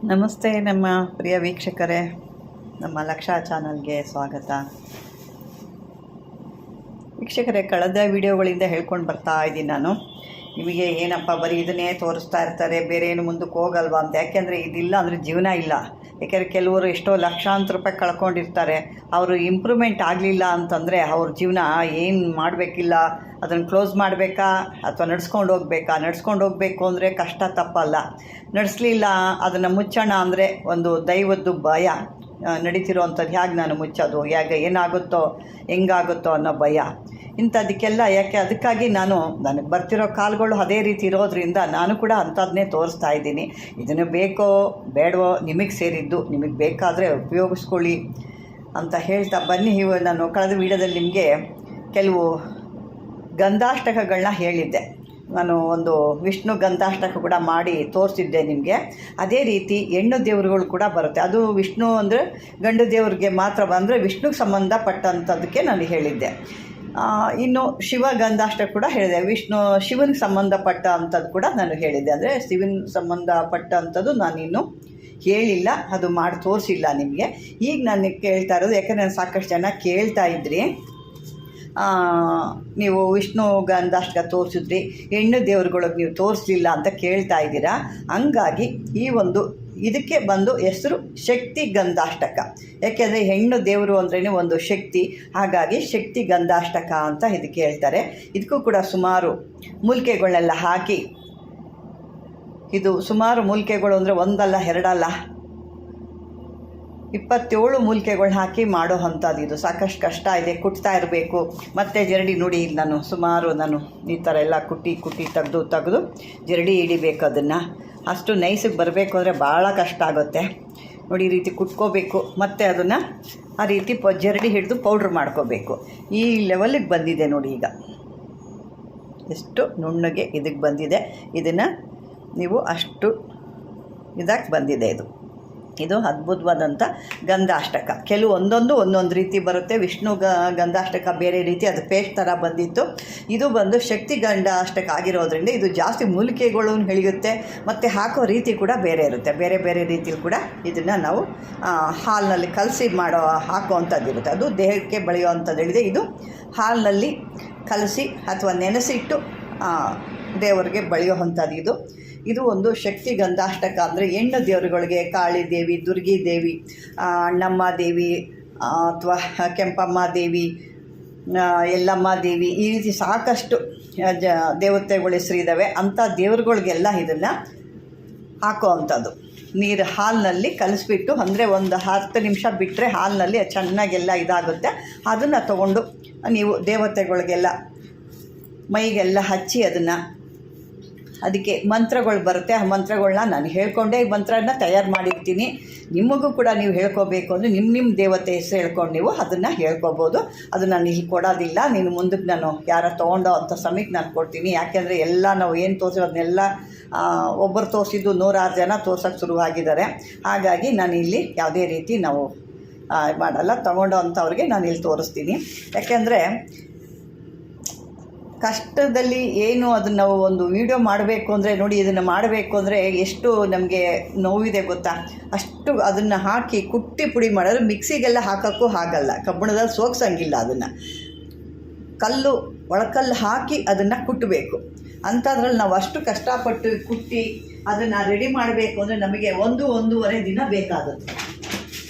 ನಮಸ್ತೆ ನಮ್ಮ ಪ್ರಿಯ ವೀಕ್ಷಕರೇ, ನಮ್ಮ ಲಕ್ಷ ಚಾನಲ್ಗೆ ಸ್ವಾಗತ. ವೀಕ್ಷಕರೇ, ಕಳೆದ ವಿಡಿಯೋಗಳಿಂದ ಹೇಳ್ಕೊಂಡು ಬರ್ತಾ ಇದ್ದೀನಿ ನಾನು. ನಿಮಗೆ ಏನಪ್ಪ ಬರೀ ಇದನ್ನೇ ತೋರಿಸ್ತಾ ಇರ್ತಾರೆ, ಬೇರೆ ಏನು ಮುಂದಕ್ಕೆ ಹೋಗಲ್ವಾ ಅಂತ. ಯಾಕೆಂದರೆ ಇದಿಲ್ಲ ಅಂದರೆ ಜೀವನ ಇಲ್ಲ. ಯಾಕೆಂದರೆ ಕೆಲವರು ಎಷ್ಟೋ ಲಕ್ಷಾಂತರ ರೂಪಾಯಿ ಕಳ್ಕೊಂಡಿರ್ತಾರೆ. ಅವರು ಇಂಪ್ರೂವ್ಮೆಂಟ್ ಆಗಲಿಲ್ಲ ಅಂತಂದರೆ ಅವ್ರ ಜೀವನ ಏನು ಮಾಡಬೇಕಿಲ್ಲ, ಅದನ್ನು ಕ್ಲೋಸ್ ಮಾಡಬೇಕಾ ಅಥವಾ ನಡ್ಸ್ಕೊಂಡು ಹೋಗಬೇಕು ಅಂದರೆ ಕಷ್ಟ ತಪ್ಪಲ್ಲ. ನಡೆಸಲಿಲ್ಲ ಅದನ್ನು ಮುಚ್ಚೋಣ ಅಂದರೆ ಒಂದು ದೈವದ್ದು ಭಯ ನಡೀತಿರೋವಂಥದ್ದು. ಹೇಗೆ ನಾನು ಮುಚ್ಚೋದು, ಹೇಗೆ ಏನಾಗುತ್ತೋ ಹೆಂಗಾಗುತ್ತೋ ಅನ್ನೋ ಭಯ. ಇಂಥದಕ್ಕೆಲ್ಲ ಅದಕ್ಕಾಗಿ ನನಗೆ ಬರ್ತಿರೋ ಕಾಲ್ಗಳು ಅದೇ ರೀತಿ ಇರೋದ್ರಿಂದ ನಾನು ಕೂಡ ಅಂಥದ್ದನ್ನೇ ತೋರಿಸ್ತಾ ಇದ್ದೀನಿ. ಇದನ್ನು ಬೇಕೋ ಬೇಡವೋ ನಿಮಗೆ ಸೇರಿದ್ದು, ನಿಮಗೆ ಬೇಕಾದರೆ ಉಪಯೋಗಿಸ್ಕೊಳ್ಳಿ ಅಂತ ಹೇಳ್ತಾ ಬನ್ನಿ. ನಾನು ಕಳೆದ ವೀಡಿಯೋದಲ್ಲಿ ನಿಮಗೆ ಕೆಲವು ಗಂಧಾಷ್ಟಕಗಳನ್ನ ಹೇಳಿದ್ದೆ. ನಾನು ಒಂದು ವಿಷ್ಣು ಗಂಧಾಷ್ಟಕ ಕೂಡ ಮಾಡಿ ತೋರಿಸಿದ್ದೆ ನಿಮಗೆ. ಅದೇ ರೀತಿ ಹೆಣ್ಣು ದೇವರುಗಳು ಕೂಡ ಬರುತ್ತೆ. ಅದು ವಿಷ್ಣು ಅಂದರೆ ಗಂಡು ದೇವ್ರಿಗೆ ಮಾತ್ರ ಬಂದರೆ ವಿಷ್ಣುಗೆ ಸಂಬಂಧಪಟ್ಟಂಥದ್ದಕ್ಕೆ ನಾನು ಹೇಳಿದ್ದೆ. ಇನ್ನು ಶಿವ ಗಂಧಾಷ್ಟಕ ಕೂಡ ಹೇಳಿದೆ. ಶಿವನಿಗೆ ಸಂಬಂಧಪಟ್ಟ ಅಂಥದ್ದು ಕೂಡ ನಾನು ಹೇಳಿದ್ದೆ. ಅಂದರೆ ಶಿವನಿಗೆ ಸಂಬಂಧಪಟ್ಟಂಥದ್ದು ನಾನಿನ್ನು ಹೇಳಿಲ್ಲ, ಅದು ಮಾಡಿ ತೋರಿಸಿಲ್ಲ ನಿಮಗೆ. ಈಗ ನಾನು ಕೇಳ್ತಾ ಇರೋದು, ಯಾಕಂದರೆ ನಾನು ಸಾಕಷ್ಟು ಜನ ಕೇಳ್ತಾ ಇದ್ರಿ, ನೀವು ವಿಷ್ಣು ಗಂಧಾಷ್ಟಕ ತೋರಿಸಿದ್ರಿ, ಹೆಣ್ಣು ದೇವರುಗಳಿಗೆ ನೀವು ತೋರಿಸಲಿಲ್ಲ ಅಂತ ಕೇಳ್ತಾ ಇದ್ದೀರಾ. ಹಂಗಾಗಿ ಇದಕ್ಕೆ ಬಂದು ಹೆಸರು ಶಕ್ತಿ ಗಂಧಾಷ್ಟಕ. ಯಾಕೆಂದರೆ ಹೆಣ್ಣು ದೇವರು ಅಂದ್ರೇ ಒಂದು ಶಕ್ತಿ, ಹಾಗಾಗಿ ಶಕ್ತಿ ಗಂಧಾಷ್ಟಕ ಅಂತ ಇದಕ್ಕೆ ಹೇಳ್ತಾರೆ. ಇದಕ್ಕೂ ಕೂಡ ಸುಮಾರು ಮೂಲಿಕೆಗಳನ್ನೆಲ್ಲ ಹಾಕಿ, ಇದು ಸುಮಾರು ಮೂಲಿಕೆಗಳು ಅಂದರೆ ಒಂದಲ್ಲ ಎರಡಲ್ಲ 27 ಮೂಲಿಕೆಗಳು ಹಾಕಿ ಮಾಡೋ ಅಂಥದ್ದು. ಇದು ಸಾಕಷ್ಟು ಕಷ್ಟ ಇದೆ, ಕುಟ್ತಾ ಇರಬೇಕು. ಮತ್ತು ಜರಡಿ ನೋಡಿ, ನಾನು ಈ ಥರ ಎಲ್ಲ ಕುಟ್ಟಿ ತೆಗೆದು ಜರಡಿ ಹಿಡಿಬೇಕು. ಅದನ್ನು ಅಷ್ಟು ನೈಸಿಗೆ ಬರಬೇಕು ಅಂದರೆ ಭಾಳ ಕಷ್ಟ ಆಗುತ್ತೆ ನೋಡಿ. ಈ ರೀತಿ ಕುಟ್ಕೋಬೇಕು, ಮತ್ತು ಅದನ್ನು ಆ ರೀತಿ ಜರಡಿ ಹಿಡಿದು ಪೌಡ್ರ್ ಮಾಡ್ಕೋಬೇಕು. ಈ ಲೆವೆಲಿಗೆ ಬಂದಿದೆ ನೋಡಿ, ಈಗ ಎಷ್ಟು ನುಣ್ಣಗೆ ಇದಕ್ಕೆ ಬಂದಿದೆ. ಇದನ್ನು ನೀವು ಅಷ್ಟು ಇದಕ್ಕೆ ಬಂದಿದೆ. ಇದು ಅದ್ಭುತವಾದಂಥ ಗಂಧಾಷ್ಟಕ. ಕೆಲವು ಒಂದೊಂದು ರೀತಿ ಬರುತ್ತೆ. ವಿಷ್ಣು ಗಂಧಾಷ್ಟಕ ಬೇರೆ ರೀತಿ, ಅದು ಪೇಸ್ಟ್ ಥರ ಬಂದಿತ್ತು. ಇದು ಬಂದು ಶಕ್ತಿ ಗಂಧಾಷ್ಟಕ ಆಗಿರೋದ್ರಿಂದ ಇದು ಜಾಸ್ತಿ ಮೂಲಿಕೆಗಳು ಹಿಡಿಯುತ್ತೆ, ಮತ್ತು ಹಾಕೋ ರೀತಿ ಕೂಡ ಬೇರೆ ಇರುತ್ತೆ. ಬೇರೆ ರೀತಿಯಲ್ಲಿ ಕೂಡ ಇದನ್ನು ನಾವು ಹಾಲಿನಲ್ಲಿ ಕಲಸಿ ಹಾಕೋ ಅಂಥದ್ದಿರುತ್ತೆ. ಅದು ದೇಹಕ್ಕೆ ಬೆಳೆಯುವಂಥದ್ದು ಹೇಳಿದೆ. ಇದು ಹಾಲಿನಲ್ಲಿ ಕಲಸಿ ಅಥವಾ ನೆನೆಸಿಟ್ಟು ದೇವರಿಗೆ ಬೆಳೆಯೋ ಅಂಥದ್ದು. ಇದು ಒಂದು ಶಕ್ತಿ ಗಂಧಾಷ್ಟಕ. ಅಂದರೆ ಹೆಣ್ಣು ದೇವರುಗಳಿಗೆ ಕಾಳಿ ದೇವಿ, ದುರ್ಗಿ ದೇವಿ, ಅಣ್ಣಮ್ಮ ದೇವಿ ಅಥವಾ ಕೆಂಪಮ್ಮ ದೇವಿ, ಎಲ್ಲಮ್ಮ ದೇವಿ, ಈ ರೀತಿ ಸಾಕಷ್ಟು ದೇವತೆಗಳ ಹೆಸರಿದ್ದಾವೆ. ಅಂಥ ದೇವರುಗಳಿಗೆಲ್ಲ ಇದನ್ನು ಹಾಕೋ ಅಂಥದ್ದು. ಹಾಲಿನಲ್ಲಿ ಕಲಿಸ್ಬಿಟ್ಟು, ಅಂದರೆ ಒಂದು 10 ನಿಮಿಷ ಬಿಟ್ಟರೆ ಹಾಲಿನಲ್ಲಿ ಚೆನ್ನಾಗೆಲ್ಲ ಇದಾಗುತ್ತೆ. ಅದನ್ನು ತಗೊಂಡು ನೀವು ದೇವತೆಗಳಿಗೆಲ್ಲ ಮೈಗೆಲ್ಲ ಹಚ್ಚಿ ಅದಕ್ಕೆ ಮಂತ್ರಗಳು ಬರುತ್ತೆ. ಆ ಮಂತ್ರಗಳನ್ನ ನಾನು ಹೇಳ್ಕೊಂಡೆ ಮಂತ್ರನ ತಯಾರು ಮಾಡಿರ್ತೀನಿ. ನಿಮಗೂ ಕೂಡ ನೀವು ಹೇಳ್ಕೋಬೇಕು ಅಂದರೆ ನಿಮ್ಮ ದೇವತೆ ಹೆಸರು ಹೇಳ್ಕೊಂಡು ನೀವು ಅದನ್ನು ಹೇಳ್ಕೊಬೋದು. ಅದು ನಾನು ಇಲ್ಲಿ ಕೊಡೋದಿಲ್ಲ, ನೀನು ಮುಂದಕ್ಕೆ ನಾನು ಯಾರು ತೊಗೊಂಡೋ ಅಂಥ ಸಮಯಕ್ಕೆ ನಾನು ಕೊಡ್ತೀನಿ. ಯಾಕೆಂದರೆ ಎಲ್ಲ ನಾವು ಏನು ತೋರಿಸಿರೋ ಅದನ್ನೆಲ್ಲ ಒಬ್ಬರು ತೋರಿಸಿದ್ದು 106 ಜನ ತೋರ್ಸೋಕ್ಕೆ ಶುರುವಾಗಿದ್ದಾರೆ. ಹಾಗಾಗಿ ನಾನು ಇಲ್ಲಿ ಯಾವುದೇ ರೀತಿ ನಾವು ಮಾಡಲ್ಲ. ತೊಗೊಂಡೋ ಅಂಥವ್ರಿಗೆ ನಾನು ಇಲ್ಲಿ ತೋರಿಸ್ತೀನಿ. ಯಾಕೆಂದರೆ ಕಷ್ಟದಲ್ಲಿ ಏನು ಅದನ್ನು ನಾವು ಒಂದು ವಿಡಿಯೋ ಮಾಡಬೇಕು ಅಂದರೆ ನೋಡಿ, ಇದನ್ನು ಮಾಡಬೇಕು ಅಂದರೆ ಎಷ್ಟು ನಮಗೆ ನೋವಿದೆ ಗೊತ್ತಾ. ಅಷ್ಟು ಅದನ್ನು ಹಾಕಿ ಕುಟ್ಟಿ ಪುಡಿ ಮಾಡೋದು. ಮಿಕ್ಸಿಗೆಲ್ಲ ಹಾಕೋಕ್ಕೂ ಆಗಲ್ಲ, ಕಬ್ಬಣದಲ್ಲಿ ಸೋಗ್ಸಂಗಿಲ್ಲ. ಅದನ್ನು ಒಳಕಲ್ಲು ಹಾಕಿ ಅದನ್ನು ಕುಟ್ಟಬೇಕು. ಅಂಥದ್ರಲ್ಲಿ ನಾವು ಅಷ್ಟು ಕಷ್ಟಪಟ್ಟು ಕುಟ್ಟಿ ಅದನ್ನು ರೆಡಿ ಮಾಡಬೇಕು ಅಂದರೆ ನಮಗೆ 1-1.5 ದಿನ ಬೇಕಾಗುತ್ತೆ.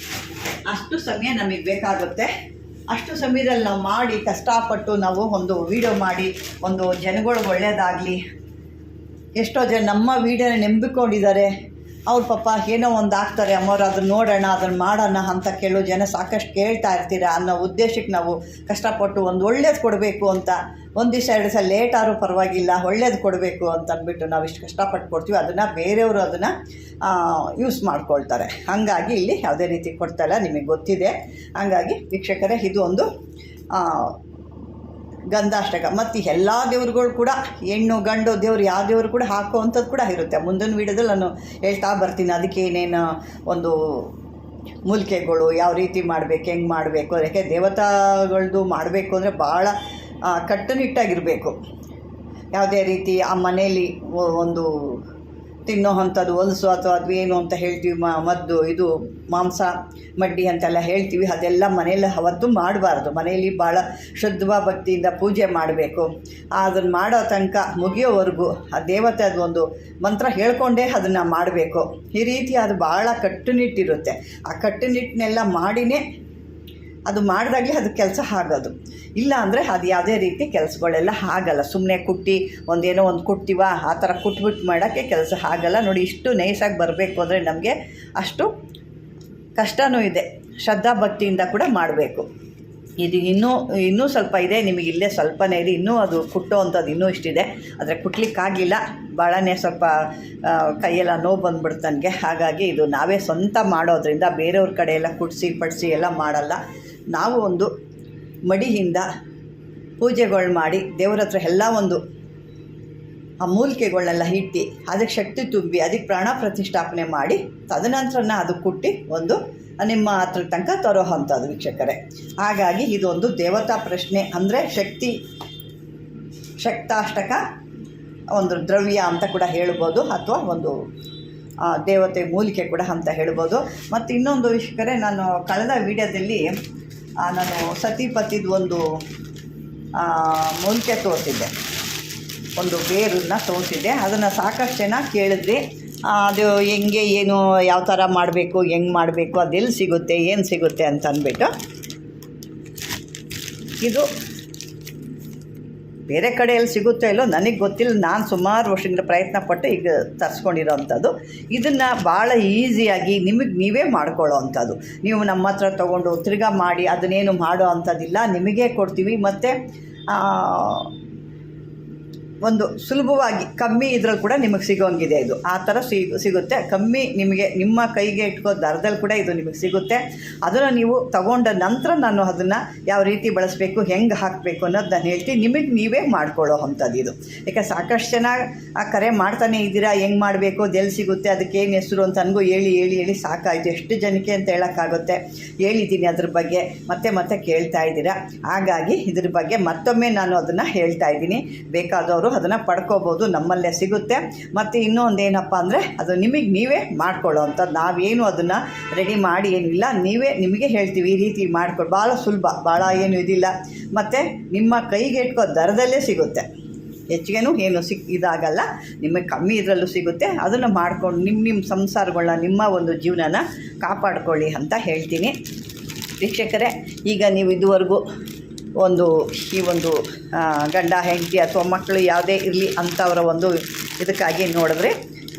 ಅಷ್ಟು ಸಮಯ ನಮಗೆ ಬೇಕಾಗುತ್ತೆ. ಅಷ್ಟು ಸಮಯದಲ್ಲಿ ನಾವು ಮಾಡಿ ಕಷ್ಟಪಟ್ಟು ನಾವು ಒಂದು ವೀಡಿಯೋ ಮಾಡಿ ಒಂದು ಜನಗಳು ಒಳ್ಳೆಯದಾಗಲಿ. ಎಷ್ಟೋ ಜನ ನಮ್ಮ ವೀಡಿಯೋನ ನಂಬಿಕೊಂಡಿದ್ದಾರೆ. ಅವ್ರ ಪಾಪ ಏನೋ ಒಂದು ಆಗ್ತಾರೆ, ಅಮ್ಮವ್ರು ಅದನ್ನು ನೋಡೋಣ, ಅದನ್ನು ಮಾಡೋಣ ಅಂತ ಕೆಲವು ಜನ ಸಾಕಷ್ಟು ಕೇಳ್ತಾ ಇರ್ತೀರ ಅನ್ನೋ ಉದ್ದೇಶಕ್ಕೆ ನಾವು ಕಷ್ಟಪಟ್ಟು ಒಂದು ಒಳ್ಳೇದು ಕೊಡಬೇಕು ಅಂತ, ಒಂದು ದಿವಸ 2 ದಿವಸ ಲೇಟ್ ಆದರೂ ಪರವಾಗಿಲ್ಲ, ಒಳ್ಳೇದು ಕೊಡಬೇಕು ಅಂತ ಅಂದ್ಬಿಟ್ಟು ನಾವು ಇಷ್ಟು ಕಷ್ಟಪಟ್ಟು ಕೊಡ್ತೀವಿ. ಅದನ್ನು ಬೇರೆಯವರು ಅದನ್ನು ಯೂಸ್ ಮಾಡ್ಕೊಳ್ತಾರೆ. ಹಾಗಾಗಿ ಇಲ್ಲಿ ಯಾವುದೇ ರೀತಿ ಕೊಡ್ತಾಯಿಲ್ಲ, ನಿಮಗೆ ಗೊತ್ತಿದೆ. ಹಾಗಾಗಿ ವೀಕ್ಷಕರೇ, ಇದು ಒಂದು ಗಂಧಾಷ್ಟಕ. ಮತ್ತು ಎಲ್ಲ ದೇವ್ರುಗಳು ಕೂಡ, ಹೆಣ್ಣು ಗಂಡು ದೇವ್ರು ಯಾವ ದೇವರು ಕೂಡ ಹಾಕುವಂಥದ್ದು ಕೂಡ ಇರುತ್ತೆ. ಮುಂದಿನ ವೀಡಿಯೋದಲ್ಲಿ ನಾನು ಹೇಳ್ತಾ ಬರ್ತೀನಿ ಅದಕ್ಕೆ ಏನೇನು ಒಂದು ಮೂಲಿಕೆಗಳು ಯಾವ ರೀತಿ ಮಾಡಬೇಕು, ಹೆಂಗೆ ಮಾಡಬೇಕು. ಅದಕ್ಕೆ ದೇವತಾಗಳದ್ದು ಮಾಡಬೇಕು ಅಂದರೆ ಭಾಳ ಕಟ್ಟುನಿಟ್ಟಾಗಿರಬೇಕು. ಯಾವುದೇ ರೀತಿ ಆ ಮನೆಯಲ್ಲಿ ಒಂದು ತಿನ್ನೋ ಅಂಥದ್ದು ಹೊಲಸು ಅಥವಾ ಅದು ಏನು ಅಂತ ಹೇಳ್ತೀವಿ, ಮದ್ದು ಇದು ಮಾಂಸ ಮಡ್ಡಿ ಅಂತೆಲ್ಲ ಹೇಳ್ತೀವಿ, ಅದೆಲ್ಲ ಮನೆಯಲ್ಲಿ ಅವತ್ತು ಮಾಡಬಾರ್ದು. ಮನೆಯಲ್ಲಿ ಭಾಳ ಶ್ರದ್ಧಾ ಭಕ್ತಿಯಿಂದ ಪೂಜೆ ಮಾಡಬೇಕು. ಅದನ್ನು ಮಾಡೋ ತನಕ ಮುಗಿಯೋವರೆಗೂ ಆ ದೇವತೆ ಅದೊಂದು ಮಂತ್ರ ಹೇಳ್ಕೊಂಡೇ ಅದನ್ನು ಮಾಡಬೇಕು. ಈ ರೀತಿ ಅದು ಭಾಳ ಕಟ್ಟುನಿಟ್ಟಿರುತ್ತೆ. ಆ ಕಟ್ಟುನಿಟ್ಟನ್ನೆಲ್ಲ ಮಾಡಿನೇ ಅದು ಮಾಡಿದಾಗಲೇ ಅದು ಕೆಲಸ ಆಗೋದು. ಇಲ್ಲ ಅಂದರೆ ಅದು ಯಾವುದೇ ರೀತಿ ಕೆಲಸಗಳೆಲ್ಲ ಆಗಲ್ಲ. ಸುಮ್ಮನೆ ಕುಟ್ಟಿ ಒಂದೇನೋ ಒಂದು ಕುಟ್ತೀವ ಆ ಥರ ಕುಟ್ಬಿಟ್ಟು ಮಾಡೋಕ್ಕೆ ಕೆಲಸ ಆಗಲ್ಲ. ನೋಡಿ, ಇಷ್ಟು ನೈಸಾಗಿ ಬರಬೇಕು ಅಂದರೆ ನಮಗೆ ಅಷ್ಟು ಕಷ್ಟವೂ ಇದೆ. ಶ್ರದ್ಧಾ ಭಕ್ತಿಯಿಂದ ಕೂಡ ಮಾಡಬೇಕು. ಇದು ಇನ್ನೂ ಸ್ವಲ್ಪ ಇದೆ, ನಿಮಗೆ ಇಲ್ಲೇ ಸ್ವಲ್ಪನೇ ಇದೆ, ಇನ್ನೂ ಅದು ಕುಟ್ಟೋ ಅಂಥದ್ದು ಇನ್ನೂ ಇಷ್ಟಿದೆ. ಆದರೆ ಕುಟ್ಲಿಕ್ಕಾಗಿಲ್ಲ, ಭಾಳನೇ ಸ್ವಲ್ಪ ಕೈಯೆಲ್ಲ ನೋವು ಬಂದುಬಿಡ್ತು ನನಗೆ. ಹಾಗಾಗಿ ಇದು ನಾವೇ ಸ್ವಂತ ಮಾಡೋದ್ರಿಂದ ಬೇರೆಯವ್ರ ಕಡೆ ಎಲ್ಲ ಕುಡಿಸಿ ಪಡಿಸಿ ಎಲ್ಲ ಮಾಡಲ್ಲ. ನಾವು ಒಂದು ಮಡಿಯಿಂದ ಪೂಜೆಗಳು ಮಾಡಿ ದೇವ್ರ ಹತ್ರ ಎಲ್ಲ ಒಂದು ಆ ಮೂಲಿಕೆಗಳನ್ನೆಲ್ಲ ಇಟ್ಟು ಅದಕ್ಕೆ ಶಕ್ತಿ ತುಂಬಿ ಅದಕ್ಕೆ ಪ್ರಾಣ ಪ್ರತಿಷ್ಠಾಪನೆ ಮಾಡಿ ತದನಂತರನ ಅದು ಕುಟ್ಟಿ ಒಂದು ನಿಮ್ಮ ಹತ್ರ ತನಕ ತರೋ ಅಂಥದ್ದು ವೀಕ್ಷಕರೇ. ಹಾಗಾಗಿ ಇದೊಂದು ದೇವತಾ ಪ್ರಶ್ನೆ, ಅಂದರೆ ಶಕ್ತಾಷ್ಟಕ ಒಂದು ದ್ರವ್ಯ ಅಂತ ಕೂಡ ಹೇಳ್ಬೋದು, ಅಥವಾ ಒಂದು ದೇವತೆ ಮೂಲಿಕೆ ಕೂಡ ಅಂತ ಹೇಳ್ಬೋದು. ಮತ್ತು ಇನ್ನೊಂದು ವೀಕ್ಷಕರೇ, ನಾನು ಕಳೆದ ವಿಡಿಯೋದಲ್ಲಿ ನಾನು ಸತಿಪತಿದು ಒಂದು ಮೂಲಿಕೆ ತೋರಿಸಿದ್ದೆ, ಒಂದು ಬೇರನ್ನು ತೋರಿಸಿದ್ದೆ. ಅದನ್ನು ಸಾಕಷ್ಟು ಜನ ಕೇಳಿದ್ರಿ, ಅದು ಹೆಂಗೆ ಏನು ಯಾವ ಥರ ಮಾಡಬೇಕು, ಹೆಂಗೆ ಮಾಡಬೇಕು, ಅದೆಲ್ಲಿ ಸಿಗುತ್ತೆ, ಏನು ಸಿಗುತ್ತೆ ಅಂತ ಅಂದ್ಬಿಟ್ಟು. ಇದು ಬೇರೆ ಕಡೆಯಲ್ಲಿ ಸಿಗುತ್ತೋ ಇಲ್ಲೋ ನನಗೆ ಗೊತ್ತಿಲ್ಲ. ನಾನು ಸುಮಾರು ವರ್ಷದಿಂದ ಪ್ರಯತ್ನಪಟ್ಟು ಈಗ ತರಿಸ್ಕೊಂಡಿರೋ ಅಂಥದ್ದು. ಇದನ್ನು ಭಾಳ ಈಸಿಯಾಗಿ ನಿಮಗೆ ನೀವೇ ಮಾಡ್ಕೊಳ್ಳೋ ಅಂಥದ್ದು. ನೀವು ನಮ್ಮ ಹತ್ರ ತೊಗೊಂಡು ತಿರ್ಗಾ ಮಾಡಿ ಅದನ್ನೇನು ಮಾಡೋ ಅಂಥದ್ದಿಲ್ಲ, ನಿಮಗೇ ಕೊಡ್ತೀವಿ. ಮತ್ತು ಒಂದು ಸುಲಭವಾಗಿ ಕಮ್ಮಿ ಇದ್ರಲ್ಲಿ ಕೂಡ ನಿಮಗೆ ಸಿಗೋಂಗಿದೆ. ಇದು ಆ ಥರ ಸಿಗುತ್ತೆ ಕಮ್ಮಿ, ನಿಮಗೆ ನಿಮ್ಮ ಕೈಗೆ ಇಟ್ಕೋ ದರದಲ್ಲಿ ಕೂಡ ಇದು ನಿಮಗೆ ಸಿಗುತ್ತೆ. ಅದನ್ನು ನೀವು ತಗೊಂಡ ನಂತರ ನಾನು ಅದನ್ನು ಯಾವ ರೀತಿ ಬಳಸಬೇಕು, ಹೆಂಗೆ ಹಾಕಬೇಕು ಅನ್ನೋದು ನಾನು ಹೇಳ್ತೀನಿ. ನಿಮಗೆ ನೀವೇ ಮಾಡ್ಕೊಳ್ಳೋ ಅಂಥದ್ದು ಇದು. ಯಾಕೆ ಸಾಕಷ್ಟು ಜನ ಕರೆ ಮಾಡ್ತಾನೆ ಇದ್ದೀರಾ, ಹೆಂಗೆ ಮಾಡಬೇಕು, ಅದೆಲ್ಲಿ ಸಿಗುತ್ತೆ, ಅದಕ್ಕೇನು ಹೆಸರು ಅಂತ ನನಗೂ ಹೇಳಿ ಸಾಕಾಯಿತು. ಎಷ್ಟು ಜನಕ್ಕೆ ಅಂತ ಹೇಳೋಕ್ಕಾಗುತ್ತೆ, ಹೇಳಿದ್ದೀನಿ ಅದ್ರ ಬಗ್ಗೆ, ಮತ್ತೆ ಕೇಳ್ತಾ ಇದ್ದೀರಾ. ಹಾಗಾಗಿ ಇದ್ರ ಬಗ್ಗೆ ಮತ್ತೊಮ್ಮೆ ನಾನು ಅದನ್ನು ಹೇಳ್ತಾ ಇದ್ದೀನಿ. ಬೇಕಾದವರು ಅದನ್ನು ಪಡ್ಕೋಬೋದು, ನಮ್ಮಲ್ಲೇ ಸಿಗುತ್ತೆ. ಮತ್ತು ಇನ್ನೊಂದು ಏನಪ್ಪ ಅಂದರೆ ಅದು ನೀವೇ ಮಾಡ್ಕೊಳ್ಳೋ ಅಂಥದ್ದು. ನಾವೇನು ಅದನ್ನು ರೆಡಿ ಮಾಡಿ ಏನಿಲ್ಲ, ನಿಮಗೆ ಹೇಳ್ತೀವಿ ಈ ರೀತಿ ಮಾಡ್ಕೊಳ್ಳಿ. ಭಾಳ ಸುಲಭ, ಭಾಳ ಏನು ಇದಿಲ್ಲ. ಮತ್ತು ನಿಮ್ಮ ಕೈಗೆ ಇಟ್ಕೋ ದರದಲ್ಲೇ ಸಿಗುತ್ತೆ, ಹೆಚ್ಚಿಗೆನೂ ಏನು ಇದಾಗಲ್ಲ, ನಿಮಗೆ ಕಮ್ಮಿ ಇದರಲ್ಲೂ ಸಿಗುತ್ತೆ. ಅದನ್ನು ಮಾಡ್ಕೊಂಡು ನಿಮ್ಮ ಸಂಸಾರಗಳನ್ನ, ನಿಮ್ಮ ಒಂದು ಜೀವನನ ಕಾಪಾಡ್ಕೊಳ್ಳಿ ಅಂತ ಹೇಳ್ತೀನಿ ವೀಕ್ಷಕರೇ. ಈಗ ನೀವು ಇದುವರೆಗೂ ಈ ಒಂದು ಗಂಡ ಹೆಂಡತಿ ಅಥವಾ ಮಕ್ಕಳು ಯಾವುದೇ ಇರಲಿ ಅಂಥವರ ಒಂದು ಇದಕ್ಕಾಗಿ ನೋಡಿದ್ರೆ,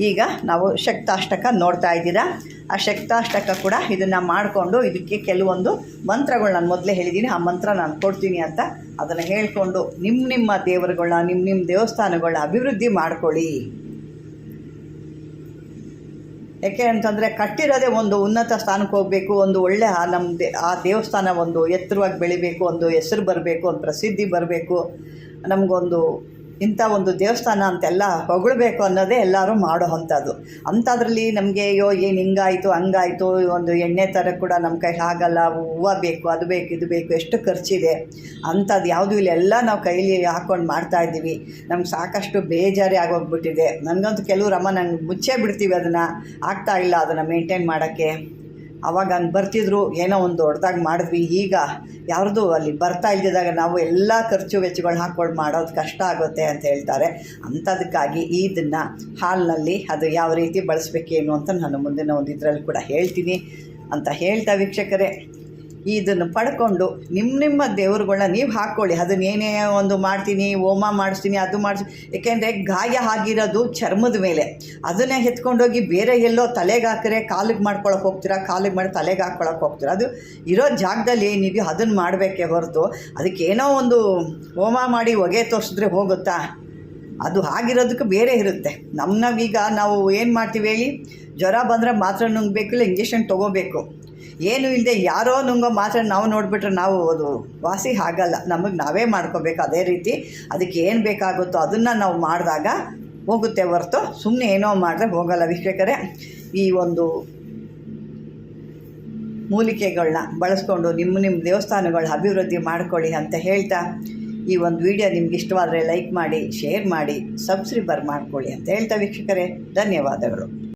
ಈಗ ನಾವು ಶಕ್ತಾಷ್ಟಕ ನೋಡ್ತಾ ಇದ್ದೀರಾ. ಆ ಶಕ್ತಾಷ್ಟಕ ಕೂಡ ಇದನ್ನು ಮಾಡಿಕೊಂಡು ಇದಕ್ಕೆ ಕೆಲವೊಂದು ಮಂತ್ರಗಳು ನಾನು ಮೊದಲೇ ಹೇಳಿದ್ದೀನಿ, ಆ ಮಂತ್ರ ನಾನು ಕೊಡ್ತೀನಿ ಅಂತ ಅದನ್ನು ಹೇಳಿಕೊಂಡು ನಿಮ್ಮ ದೇವರುಗಳನ್ನ, ನಿಮ್ಮ ದೇವಸ್ಥಾನಗಳನ್ನ ಅಭಿವೃದ್ಧಿ ಮಾಡ್ಕೊಳ್ಳಿ. ಯಾಕೆ ಅಂತಂದರೆ ಕಟ್ಟಿರೋದೇ ಒಂದು ಉನ್ನತ ಸ್ಥಾನಕ್ಕೆ ಹೋಗಬೇಕು, ಒಂದು ಒಳ್ಳೆ ಆ ದೇವಸ್ಥಾನ ಒಂದು ಎತ್ತರವಾಗಿ ಬೆಳಿಬೇಕು, ಒಂದು ಹೆಸರು ಬರಬೇಕು, ಒಂದು ಪ್ರಸಿದ್ಧಿ ಬರಬೇಕು, ನಮಗೊಂದು ಇಂಥ ಒಂದು ದೇವಸ್ಥಾನ ಅಂತೆಲ್ಲ ಹೊಗಳ್ಬೇಕು ಅನ್ನೋದೇ ಎಲ್ಲರೂ ಮಾಡೋ ಅಂಥದ್ದು. ಅಂಥದ್ರಲ್ಲಿ ನಮಗೆ ಏನು ಹಿಂಗಾಯಿತು ಹಂಗಾಯಿತು, ಒಂದು ಎಣ್ಣೆ ಥರ ಕೂಡ ನಮ್ಮ ಕೈ ಆಗಲ್ಲ, ಹೂವು ಬೇಕು, ಅದು ಬೇಕು, ಇದು ಬೇಕು, ಎಷ್ಟು ಖರ್ಚಿದೆ ಅಂಥದ್ದು ಯಾವುದೂ ಇಲ್ಲ. ಎಲ್ಲ ನಾವು ಕೈಲಿ ಹಾಕ್ಕೊಂಡು ಮಾಡ್ತಾಯಿದ್ದೀವಿ. ನಮ್ಗೆ ಸಾಕಷ್ಟು ಬೇಜಾರಿ ಆಗೋಗ್ಬಿಟ್ಟಿದೆ. ನನಗಂತೂ ಕೆಲವ್ರಮ್ಮ ನಂಗೆ ಮುಚ್ಚೇ ಬಿಡ್ತೀವಿ, ಅದನ್ನು ಆಗ್ತಾಯಿಲ್ಲ ಅದನ್ನು ಮೇಂಟೈನ್ ಮಾಡೋಕ್ಕೆ. ಆವಾಗ ಹಂಗೆ ಬರ್ತಿದ್ರು, ಏನೋ ಒಂದು ದೊಡ್ಡದಾಗಿ ಮಾಡಿದ್ವಿ. ಈಗ ಯಾರ್ದು ಅಲ್ಲಿ ಬರ್ತಾ ಇಲ್ದಿದ್ದಾಗ ನಾವು ಎಲ್ಲ ಖರ್ಚು ವೆಚ್ಚಗಳು ಹಾಕ್ಕೊಂಡು ಮಾಡೋದು ಕಷ್ಟ ಆಗುತ್ತೆ ಅಂತ ಹೇಳ್ತಾರೆ. ಅಂಥದಕ್ಕಾಗಿ ಇದನ್ನು ಹಾಲ್ನಲ್ಲಿ ಅದು ಯಾವ ರೀತಿ ಬಳಸಬೇಕೇನು ಅಂತ ನಾನು ಮುಂದಿನ ಒಂದು ಇದರಲ್ಲಿ ಕೂಡ ಹೇಳ್ತೀನಿ ಅಂತ ಹೇಳ್ತಾ ವೀಕ್ಷಕರೇ, ಇದನ್ನು ಪಡ್ಕೊಂಡು ನಿಮ್ಮ ದೇವ್ರುಗಳನ್ನ ನೀವು ಹಾಕ್ಕೊಳ್ಳಿ. ಅದನ್ನೇನೇ ಒಂದು ಮಾಡ್ತೀನಿ, ಹೋಮ ಮಾಡಿಸ್ತೀನಿ, ಅದು ಮಾಡಿಸ್ತೀನಿ. ಏಕೆಂದರೆ ಗಾಯ ಆಗಿರೋದು ಚರ್ಮದ ಮೇಲೆ, ಅದನ್ನೇ ಎತ್ಕೊಂಡೋಗಿ ಬೇರೆ ಎಲ್ಲೋ ತಲೆಗೆ ಹಾಕಿದ್ರೆ ಕಾಲಿಗೆ ಮಾಡ್ಕೊಳಕ್ಕೆ ಹೋಗ್ತೀರಾ, ಕಾಲಿಗೆ ಮಾಡಿ ತಲೆಗೆ ಹಾಕ್ಕೊಳಕ್ಕೆ ಹೋಗ್ತೀರಾ. ಅದು ಇರೋ ಜಾಗದಲ್ಲಿ ಏನಿದೆಯೋ ಅದನ್ನು ಮಾಡಬೇಕೇ ಹೊರತು ಅದಕ್ಕೇನೋ ಒಂದು ಹೋಮ ಮಾಡಿ ಹೊಗೆ ತೋರಿಸಿದ್ರೆ ಹೋಗುತ್ತಾ? ಅದು ಆಗಿರೋದಕ್ಕೆ ಬೇರೆ ಇರುತ್ತೆ. ನಾವೀಗ ನಾವು ಏನು ಮಾಡ್ತೀವಿ ಹೇಳಿ, ಜ್ವರ ಬಂದರೆ ಮಾತ್ರೆ ನುಂಗಬೇಕು, ಇಲ್ಲ ಇಂಜೆಕ್ಷನ್ ತೊಗೋಬೇಕು. ಏನು ಇಲ್ಲದೆ ಯಾರೋ ನುಂಗೋ ಮಾತ್ರ ನಾವು ನೋಡಿಬಿಟ್ರೆ ನಾವು ಅದು ವಾಸಿ ಆಗಲ್ಲ, ನಮಗೆ ನಾವೇ ಮಾಡ್ಕೋಬೇಕು. ಅದೇ ರೀತಿ ಅದಕ್ಕೆ ಏನು ಬೇಕಾಗುತ್ತೋ ಅದನ್ನು ನಾವು ಮಾಡಿದಾಗ ಹೋಗುತ್ತೆ ಹೊರತು ಸುಮ್ಮನೆ ಏನೋ ಮಾಡಿದ್ರೆ ಹೋಗಲ್ಲ ವೀಕ್ಷಕರೇ. ಈ ಒಂದು ಮೂಲಿಕೆಗಳನ್ನ ಬಳಸ್ಕೊಂಡು ನಿಮ್ಮ ದೇವಸ್ಥಾನಗಳನ್ನ ಅಭಿವೃದ್ಧಿ ಮಾಡ್ಕೊಳ್ಳಿ ಅಂತ ಹೇಳ್ತಾ ಈ ಒಂದು ವಿಡಿಯೋ ನಿಮ್ಗೆ ಇಷ್ಟವಾದರೆ ಲೈಕ್ ಮಾಡಿ, ಶೇರ್ ಮಾಡಿ, ಸಬ್ಸ್ಕ್ರೈಬರ್ ಮಾಡ್ಕೊಳ್ಳಿ ಅಂತ ಹೇಳ್ತಾ ವೀಕ್ಷಕರೇ, ಧನ್ಯವಾದಗಳು.